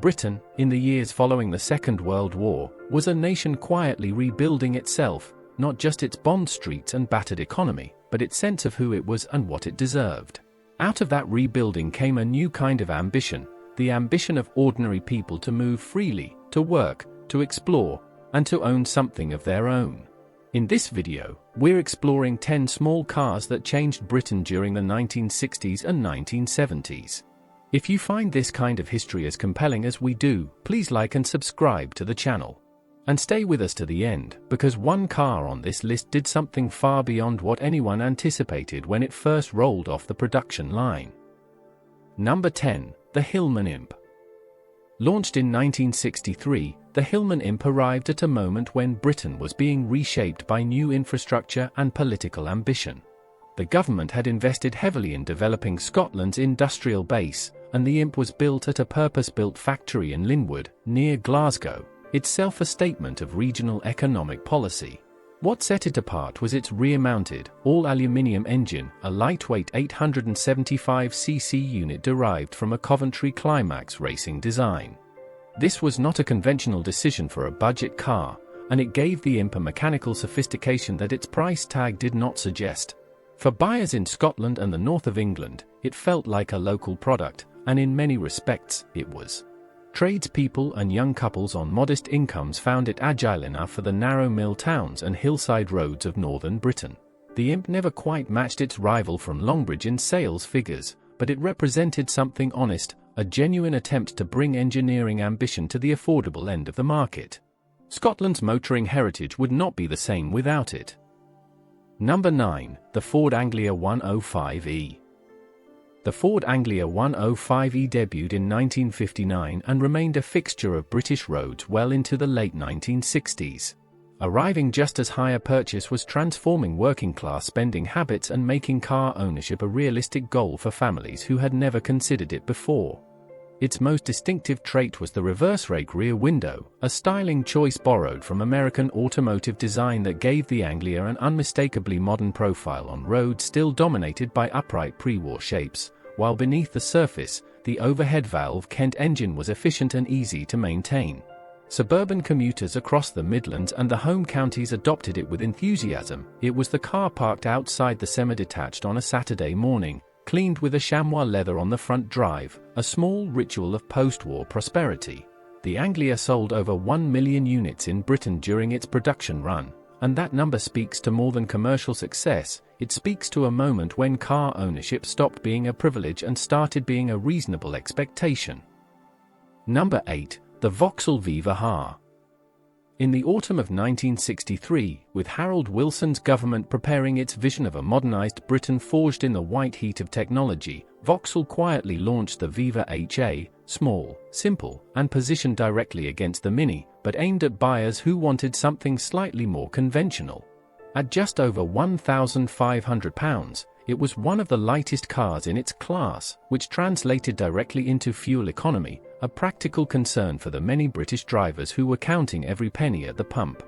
Britain, in the years following the Second World War, was a nation quietly rebuilding itself, not just its bond streets and battered economy, but its sense of who it was and what it deserved. Out of that rebuilding came a new kind of ambition, the ambition of ordinary people to move freely, to work, to explore, and to own something of their own. In this video, we're exploring 10 small cars that changed Britain during the 1960s and 1970s. If you find this kind of history as compelling as we do, please like and subscribe to the channel. And stay with us to the end, because one car on this list did something far beyond what anyone anticipated when it first rolled off the production line. Number 10. The Hillman Imp. Launched in 1963, the Hillman Imp arrived at a moment when Britain was being reshaped by new infrastructure and political ambition. The government had invested heavily in developing Scotland's industrial base, and the Imp was built at a purpose-built factory in Linwood, near Glasgow, itself a statement of regional economic policy. What set it apart was its rear-mounted, all-aluminium engine, a lightweight 875cc unit derived from a Coventry Climax racing design. This was not a conventional decision for a budget car, and it gave the Imp a mechanical sophistication that its price tag did not suggest. For buyers in Scotland and the north of England, it felt like a local product, and in many respects, it was. Tradespeople and young couples on modest incomes found it agile enough for the narrow mill towns and hillside roads of northern Britain. The Imp never quite matched its rival from Longbridge in sales figures, but it represented something honest, a genuine attempt to bring engineering ambition to the affordable end of the market. Scotland's motoring heritage would not be the same without it. Number 9. The Ford Anglia 105e. The Ford Anglia 105e debuted in 1959 and remained a fixture of British roads well into the late 1960s. Arriving just as hire purchase was transforming working-class spending habits and making car ownership a realistic goal for families who had never considered it before. Its most distinctive trait was the reverse-rake rear window, a styling choice borrowed from American automotive design that gave the Anglia an unmistakably modern profile on roads still dominated by upright pre-war shapes, while beneath the surface, the overhead valve Kent engine was efficient and easy to maintain. Suburban commuters across the Midlands and the home counties adopted it with enthusiasm. It was the car parked outside the semi-detached on a Saturday morning, cleaned with a chamois leather on the front drive, a small ritual of post-war prosperity. The Anglia sold over 1 million units in Britain during its production run, and that number speaks to more than commercial success. It speaks to a moment when car ownership stopped being a privilege and started being a reasonable expectation. Number 8. The Vauxhall Viva HA. In the autumn of 1963, with Harold Wilson's government preparing its vision of a modernized Britain forged in the white heat of technology, Vauxhall quietly launched the Viva HA, small, simple, and positioned directly against the Mini, but aimed at buyers who wanted something slightly more conventional. At just over £1,500, it was one of the lightest cars in its class, which translated directly into fuel economy, a practical concern for the many British drivers who were counting every penny at the pump.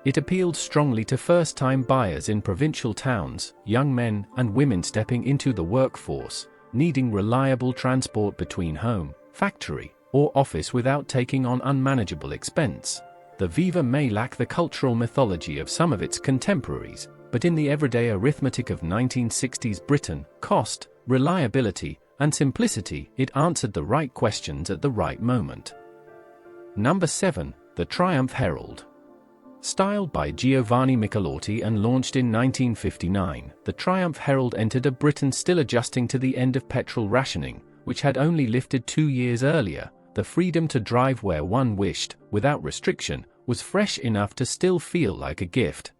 It appealed strongly to first-time buyers in provincial towns, young men and women stepping into the workforce, needing reliable transport between home, factory, or office without taking on unmanageable expense. The Viva may lack the cultural mythology of some of its contemporaries, but in the everyday arithmetic of 1960s Britain, cost, reliability, and simplicity, it answered the right questions at the right moment. Number 7. The Triumph Herald. Styled by Giovanni Michelotti and launched in 1959, the Triumph Herald entered a Britain still adjusting to the end of petrol rationing, which had only lifted 2 years earlier. The freedom to drive where one wished, without restriction, was fresh enough to still feel like a gift.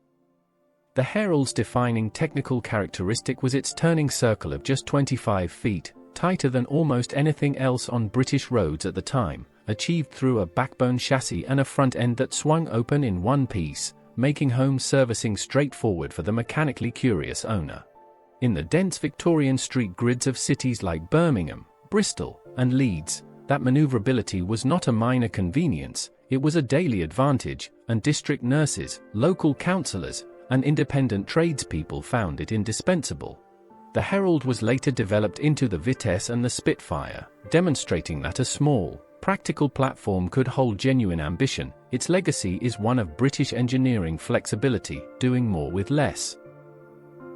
The Herald's defining technical characteristic was its turning circle of just 25 feet, tighter than almost anything else on British roads at the time, achieved through a backbone chassis and a front end that swung open in one piece, making home servicing straightforward for the mechanically curious owner. In the dense Victorian street grids of cities like Birmingham, Bristol, and Leeds, that maneuverability was not a minor convenience, it was a daily advantage, and district nurses, local councillors, and independent tradespeople found it indispensable. The Herald was later developed into the Vitesse and the Spitfire, demonstrating that a small, practical platform could hold genuine ambition, its legacy is one of British engineering flexibility, doing more with less.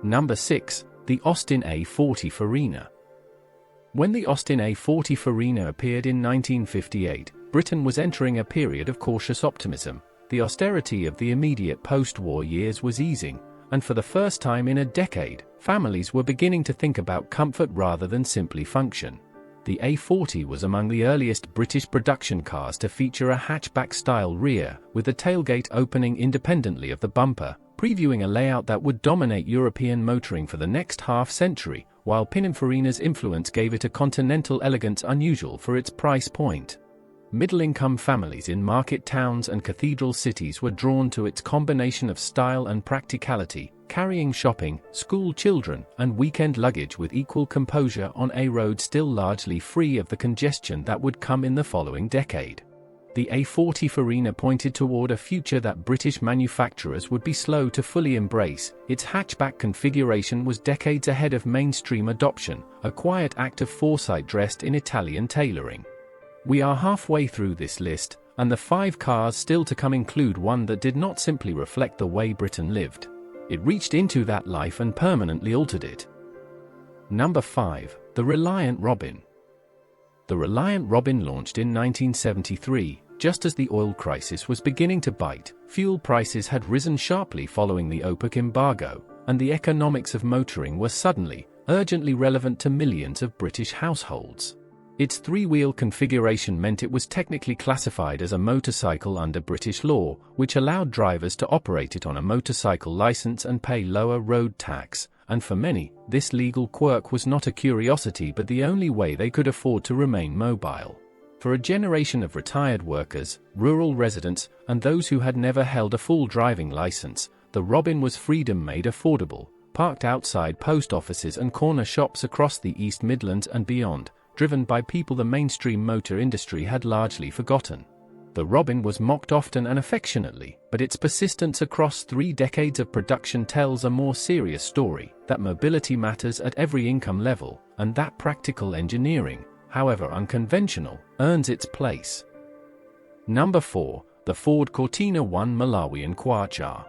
Number 6. The Austin A40 Farina. When the Austin A40 Farina appeared in 1958, Britain was entering a period of cautious optimism. The austerity of the immediate post-war years was easing, and for the first time in a decade, families were beginning to think about comfort rather than simply function. The A40 was among the earliest British production cars to feature a hatchback-style rear, with the tailgate opening independently of the bumper, previewing a layout that would dominate European motoring for the next half-century, while Pininfarina's influence gave it a continental elegance unusual for its price point. Middle-income families in market towns and cathedral cities were drawn to its combination of style and practicality, carrying shopping, school children, and weekend luggage with equal composure on a road still largely free of the congestion that would come in the following decade. The A40 Farina pointed toward a future that British manufacturers would be slow to fully embrace. Its hatchback configuration was decades ahead of mainstream adoption, a quiet act of foresight dressed in Italian tailoring. We are halfway through this list, and the 5 cars still to come include one that did not simply reflect the way Britain lived. It reached into that life and permanently altered it. Number 5. The Reliant Robin. The Reliant Robin launched in 1973, just as the oil crisis was beginning to bite. Fuel prices had risen sharply following the OPEC embargo, and the economics of motoring were suddenly, urgently relevant to millions of British households. Its 3-wheel configuration meant it was technically classified as a motorcycle under British law, which allowed drivers to operate it on a motorcycle license and pay lower road tax, and for many, this legal quirk was not a curiosity but the only way they could afford to remain mobile. For a generation of retired workers, rural residents, and those who had never held a full driving license, the Robin was freedom made affordable, parked outside post offices and corner shops across the East Midlands and beyond, driven by people the mainstream motor industry had largely forgotten. The Robin was mocked often and affectionately, but its persistence across 3 decades of production tells a more serious story, that mobility matters at every income level, and that practical engineering, however unconventional, earns its place. Number 4. The Ford Cortina 1 Malawian Quacha.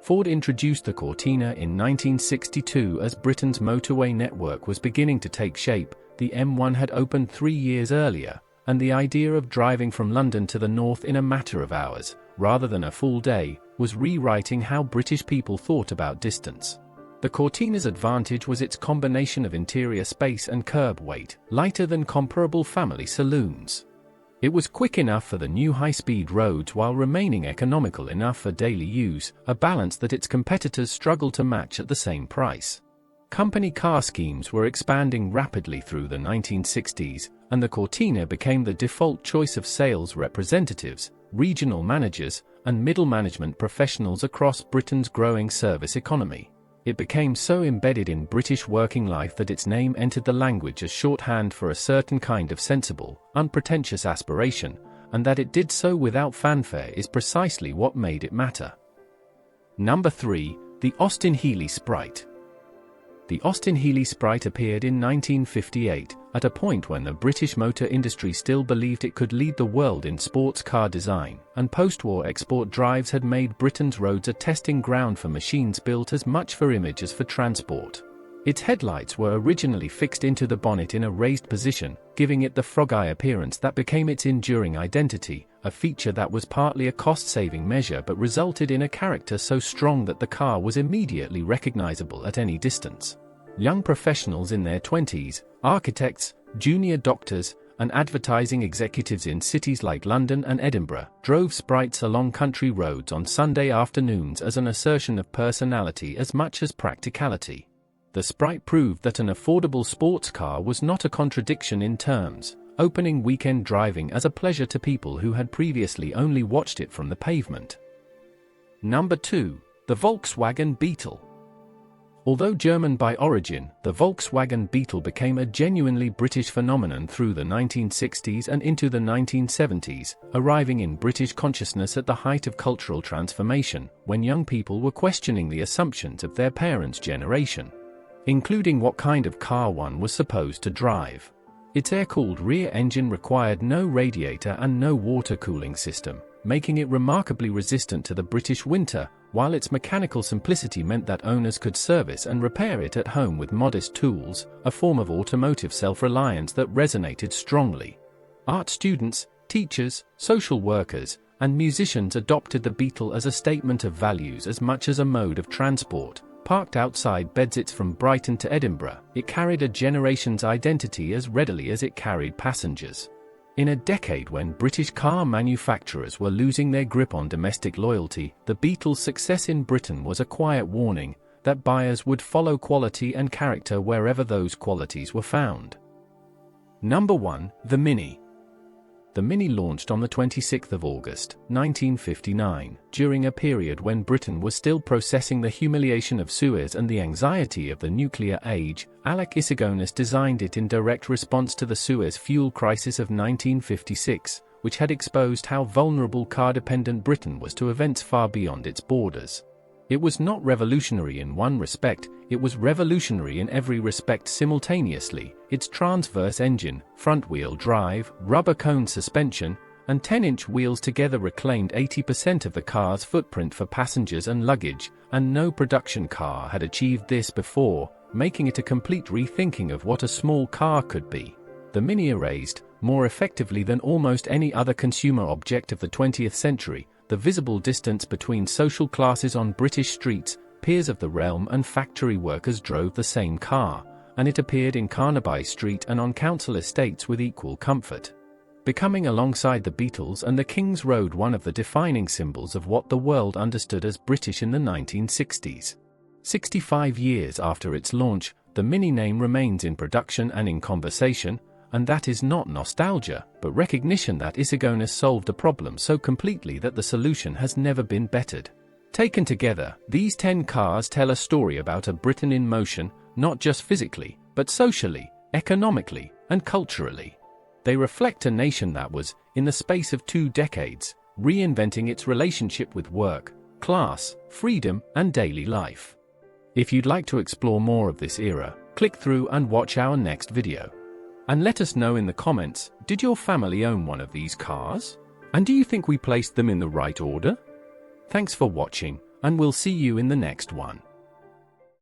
Ford introduced the Cortina in 1962 as Britain's motorway network was beginning to take shape. The M1 had opened 3 years earlier, and the idea of driving from London to the north in a matter of hours, rather than a full day, was rewriting how British people thought about distance. The Cortina's advantage was its combination of interior space and curb weight, lighter than comparable family saloons. It was quick enough for the new high-speed roads while remaining economical enough for daily use, a balance that its competitors struggled to match at the same price. Company car schemes were expanding rapidly through the 1960s, and the Cortina became the default choice of sales representatives, regional managers, and middle management professionals across Britain's growing service economy. It became so embedded in British working life that its name entered the language as shorthand for a certain kind of sensible, unpretentious aspiration, and that it did so without fanfare is precisely what made it matter. Number 3. The Austin Healey Sprite. The Austin Healey Sprite appeared in 1958, at a point when the British motor industry still believed it could lead the world in sports car design, and post-war export drives had made Britain's roads a testing ground for machines built as much for image as for transport. Its headlights were originally fixed into the bonnet in a raised position, giving it the frog-eye appearance that became its enduring identity, a feature that was partly a cost-saving measure but resulted in a character so strong that the car was immediately recognizable at any distance. Young professionals in their 20s, architects, junior doctors, and advertising executives in cities like London and Edinburgh drove Sprites along country roads on Sunday afternoons as an assertion of personality as much as practicality. The Sprite proved that an affordable sports car was not a contradiction in terms, opening weekend driving as a pleasure to people who had previously only watched it from the pavement. Number 2. The Volkswagen Beetle. Although German by origin, the Volkswagen Beetle became a genuinely British phenomenon through the 1960s and into the 1970s, arriving in British consciousness at the height of cultural transformation, when young people were questioning the assumptions of their parents' generation, including what kind of car one was supposed to drive. Its air-cooled rear engine required no radiator and no water cooling system, making it remarkably resistant to the British winter, while its mechanical simplicity meant that owners could service and repair it at home with modest tools, a form of automotive self-reliance that resonated strongly. Art students, teachers, social workers, and musicians adopted the Beetle as a statement of values as much as a mode of transport. Parked outside Bedsits from Brighton to Edinburgh, it carried a generation's identity as readily as it carried passengers. In a decade when British car manufacturers were losing their grip on domestic loyalty, the Beetle's success in Britain was a quiet warning that buyers would follow quality and character wherever those qualities were found. Number 1. The Mini. The Mini launched on the 26th of August, 1959, during a period when Britain was still processing the humiliation of Suez and the anxiety of the nuclear age. Alec Issigonis designed it in direct response to the Suez fuel crisis of 1956, which had exposed how vulnerable car-dependent Britain was to events far beyond its borders. It was not revolutionary in one respect, it was revolutionary in every respect simultaneously. Its transverse engine, front-wheel drive, rubber cone suspension, and 10-inch wheels together reclaimed 80% of the car's footprint for passengers and luggage, and no production car had achieved this before, making it a complete rethinking of what a small car could be. The Mini erased, more effectively than almost any other consumer object of the 20th century, the visible distance between social classes on British streets. Peers of the realm and factory workers drove the same car, and it appeared in Carnaby Street and on council estates with equal comfort. Becoming alongside the Beatles and the King's Road one of the defining symbols of what the world understood as British in the 1960s. 65 years after its launch, the Mini name remains in production and in conversation, and that is not nostalgia, but recognition that Issigonis solved a problem so completely that the solution has never been bettered. Taken together, these 10 cars tell a story about a Britain in motion, not just physically, but socially, economically, and culturally. They reflect a nation that was, in the space of 2 decades, reinventing its relationship with work, class, freedom, and daily life. If you'd like to explore more of this era, click through and watch our next video. And let us know in the comments, did your family own one of these cars? And do you think we placed them in the right order? Thanks for watching, and we'll see you in the next one.